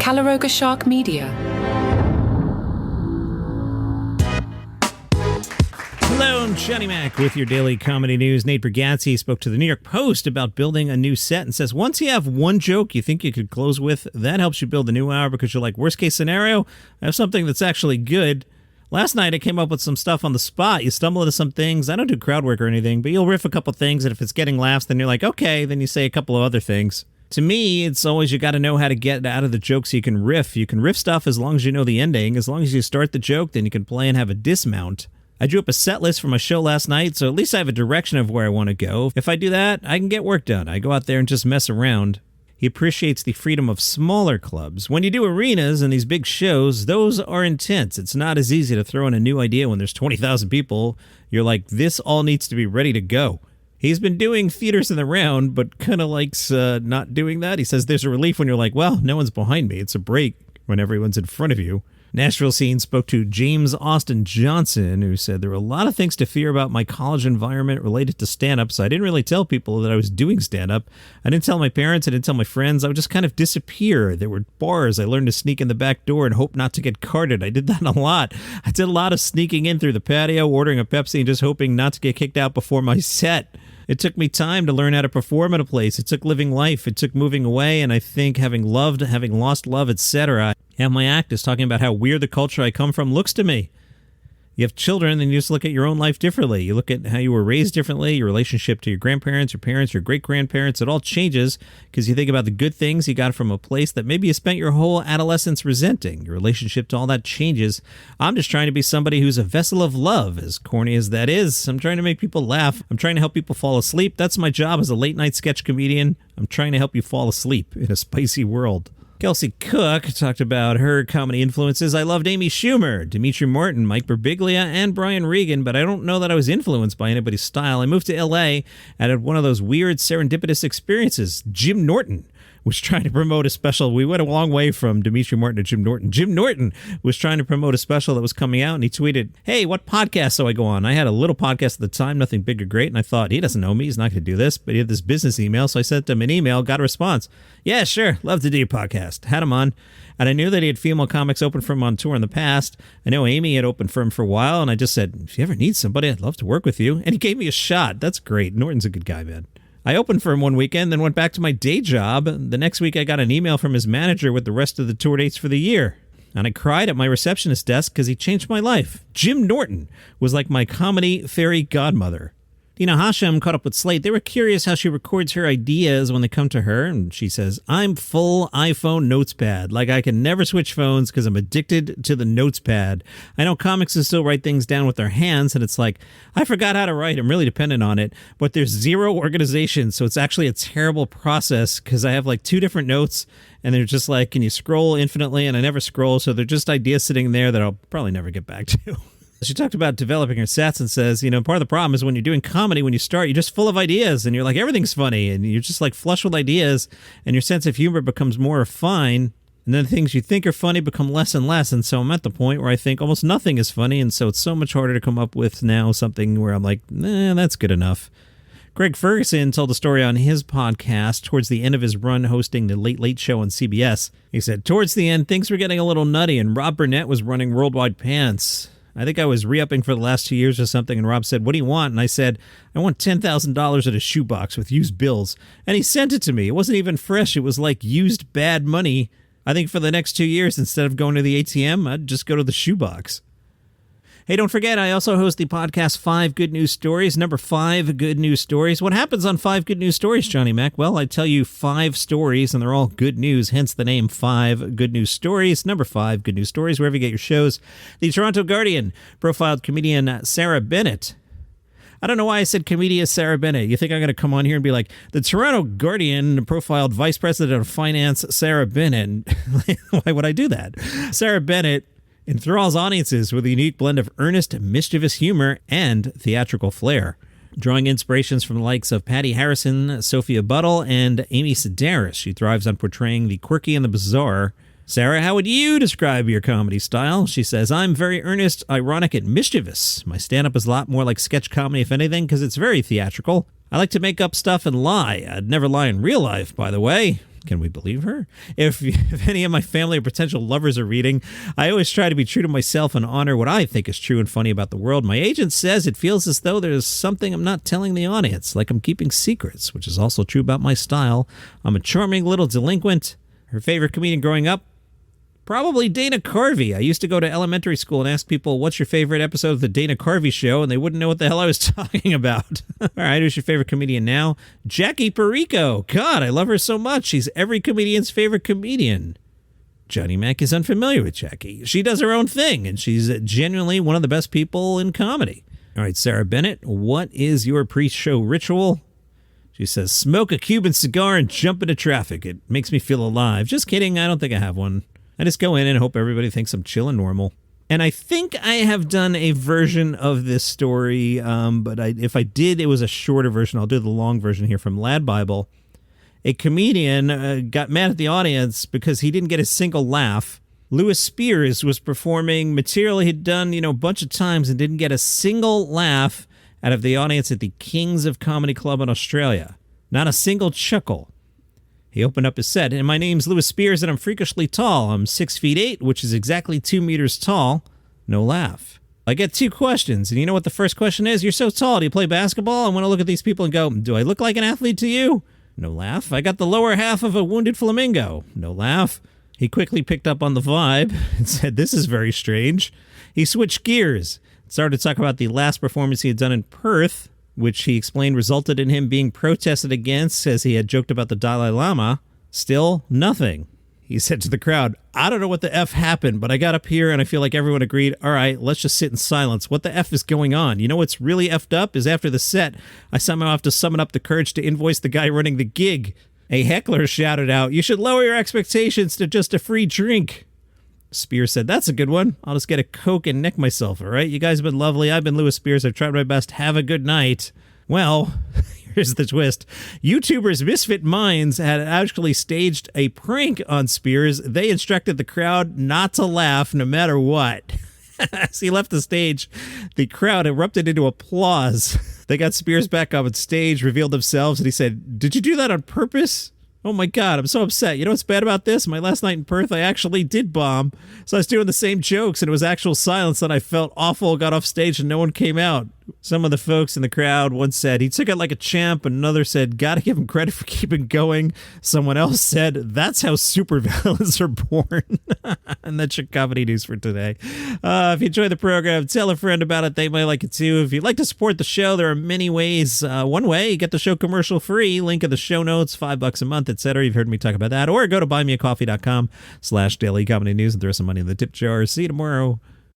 Calaroga Shark Media. Hello, I'm Johnny Mac with your daily comedy news. Nate Bregazzi spoke to the New York Post about building a new set and says once you have one joke you think you could close with, that helps you build a new hour because you're like, worst case scenario, I have something that's actually good. Last night I came up with some stuff on the spot. You stumble into some things. I don't do crowd work or anything, but you'll riff a couple things, and if it's getting laughs, then you're like, okay, then you say a couple of other things. To me, it's always you got to know how to get out of the joke so you can riff. You can riff stuff as long as you know the ending. As long as you start the joke, then you can play and have a dismount. I drew up a set list for my show last night, so at least I have a direction of where I want to go. If I do that, I can get work done. I go out there and just mess around. He appreciates the freedom of smaller clubs. When you do arenas and these big shows, those are intense. It's not as easy to throw in a new idea when there's 20,000 people. You're like, this all needs to be ready to go. He's been doing theaters in the round, but kind of likes not doing that. He says there's a relief when you're like, well, no one's behind me. It's a break when everyone's in front of you. Nashville Scene spoke to James Austin Johnson, who said there were a lot of things to fear about my college environment related to stand-up, so I didn't really tell people that I was doing stand-up. I didn't tell my parents, I didn't tell my friends. I would just kind of disappear. There were bars. I learned to sneak in the back door and hope not to get carded. I did that a lot. I did a lot of sneaking in through the patio, ordering a Pepsi, and just hoping not to get kicked out before my set. It took me time to learn how to perform at a place. It took living life. It took moving away, and I think having loved, having lost love, etc. And my act is talking about how weird the culture I come from looks to me. You have children, then you just look at your own life differently. You look at how you were raised differently, your relationship to your grandparents, your parents, your great-grandparents. It all changes because you think about the good things you got from a place that maybe you spent your whole adolescence resenting. Your relationship to all that changes. I'm just trying to be somebody who's a vessel of love, as corny as that is. I'm trying to make people laugh. I'm trying to help people fall asleep. That's my job as a late-night sketch comedian. I'm trying to help you fall asleep in a spicy world. Kelsey Cook talked about her comedy influences. I loved Amy Schumer, Dimitri Martin, Mike Birbiglia, and Brian Regan, but I don't know that I was influenced by anybody's style. I moved to L.A. and had one of those weird serendipitous experiences. Jim Norton was trying to promote a special. We went a long way from Dimitri Martin to Jim Norton. Jim Norton was trying to promote a special that was coming out, and he tweeted, hey, what podcast do I go on? I had a little podcast at the time, nothing big or great, and I thought, he doesn't know me, he's not going to do this, but he had this business email, so I sent him an email, got a response. Yeah, sure, love to do your podcast. Had him on, and I knew that he had female comics open for him on tour in the past. I know Amy had opened for him for a while, and I just said, if you ever need somebody, I'd love to work with you, and he gave me a shot. That's great. Norton's a good guy, man. I opened for him one weekend, then went back to my day job. The next week, I got an email from his manager with the rest of the tour dates for the year. And I cried at my receptionist desk because he changed my life. Jim Norton was like my comedy fairy godmother. You know, Hashim caught up with Slate. They were curious how she records her ideas when they come to her. And she says, I'm full iPhone notes pad. Like I can never switch phones because I'm addicted to the notes pad. I know comics will still write things down with their hands. And it's like, I forgot how to write. I'm really dependent on it. But there's zero organization. So it's actually a terrible process because I have like 2 different notes. And they're just like, can you scroll infinitely? And I never scroll. So they're just ideas sitting there that I'll probably never get back to. She talked about developing her sets and says, you know, part of the problem is when you're doing comedy, when you start, you're just full of ideas and you're like, everything's funny and you're just like flush with ideas and your sense of humor becomes more refined. And then things you think are funny become less and less. And so I'm at the point where I think almost nothing is funny. And so it's so much harder to come up with now something where I'm like, that's good enough. Greg Ferguson told a story on his podcast towards the end of his run hosting the Late Late Show on CBS. He said, towards the end, things were getting a little nutty and Rob Burnett was running Worldwide Pants. I think I was re-upping for the last 2 years or something, and Rob said, what do you want? And I said, I want $10,000 at a shoebox with used bills. And he sent it to me. It wasn't even fresh. It was like used bad money. I think for the next 2 years, instead of going to the ATM, I'd just go to the shoebox. Hey, don't forget, I also host the podcast 5 Good News Stories. Number 5 Good News Stories. What happens on 5 Good News Stories, Johnny Mac? Well, I tell you 5 stories, and they're all good news, hence the name 5 Good News Stories. Number 5 Good News Stories, wherever you get your shows. The Toronto Guardian profiled comedian Sarah Bennett. I don't know why I said comedian Sarah Bennett. You think I'm going to come on here and be like, the Toronto Guardian profiled Vice President of Finance Sarah Bennett. Why would I do that? Sarah Bennett enthralls audiences with a unique blend of earnest, mischievous humor and theatrical flair, drawing inspirations from the likes of Patty Harrison, Sophia Buttle, and Amy Sedaris. She thrives on portraying the quirky and the bizarre. Sarah, how would you describe your comedy style? She says, I'm very earnest, ironic, and mischievous. My stand-up is a lot more like sketch comedy, if anything, because it's very theatrical. I like to make up stuff and lie. I'd never lie in real life, by the way. Can we believe her? If any of my family or potential lovers are reading, I always try to be true to myself and honor what I think is true and funny about the world. My agent says it feels as though there's something I'm not telling the audience, like I'm keeping secrets, which is also true about my style. I'm a charming little delinquent. Her favorite comedian growing up? Probably Dana Carvey. I used to go to elementary school and ask people, what's your favorite episode of the Dana Carvey show? And they wouldn't know what the hell I was talking about. All right, who's your favorite comedian now? Jackie Perico. God, I love her so much. She's every comedian's favorite comedian. Johnny Mac is unfamiliar with Jackie. She does her own thing, and she's genuinely one of the best people in comedy. All right, Sarah Bennett, what is your pre-show ritual? She says, smoke a Cuban cigar and jump into traffic. It makes me feel alive. Just kidding, I don't think I have one. I just go in and hope everybody thinks I'm chill and normal. And I think I have done a version of this story, but if I did, it was a shorter version. I'll do the long version here from Lad Bible. A comedian got mad at the audience because he didn't get a single laugh. Lewis Spears was performing material he'd done, a bunch of times and didn't get a single laugh out of the audience at the Kings of Comedy Club in Australia. Not a single chuckle. He opened up his set, and my name's Lewis Spears, and I'm freakishly tall. I'm 6'8", which is exactly 2 meters tall. No laugh. I get 2 questions, and you know what the first question is? You're so tall. Do you play basketball? I want to look at these people and go, do I look like an athlete to you? No laugh. I got the lower half of a wounded flamingo. No laugh. He quickly picked up on the vibe and said, this is very strange. He switched gears, started to talk about the last performance he had done in Perth, which he explained resulted in him being protested against as he had joked about the Dalai Lama. Still, nothing. He said to the crowd, I don't know what the F happened, but I got up here and I feel like everyone agreed, all right, let's just sit in silence. What the F is going on? You know what's really effed up is after the set, I somehow have to summon up the courage to invoice the guy running the gig. A heckler shouted out, you should lower your expectations to just a free drink. Spears said, that's a good one. I'll just get a Coke and neck myself, all right? You guys have been lovely. I've been Lewis Spears. I've tried my best. Have a good night. Well, here's the twist. YouTubers Misfit Minds had actually staged a prank on Spears. They instructed the crowd not to laugh no matter what. As he left the stage, the crowd erupted into applause. They got Spears back up on stage, revealed themselves, and he said, did you do that on purpose? Oh my God, I'm so upset. You know what's bad about this? My last night in Perth, I actually did bomb. So I was doing the same jokes and it was actual silence and I felt awful, got off stage and no one came out. Some of the folks in the crowd, one said, he took it like a champ. Another said, gotta give him credit for keeping going. Someone else said, that's how supervillains are born. And that's your comedy news for today. If you enjoy the program, tell a friend about it. They might like it too. If you'd like to support the show, there are many ways. One way, you get the show commercial free. Link in the show notes, $5 a month, etc. You've heard me talk about that. Or go to buymeacoffee.com/daily comedy news and throw some money in the tip jar. See you tomorrow.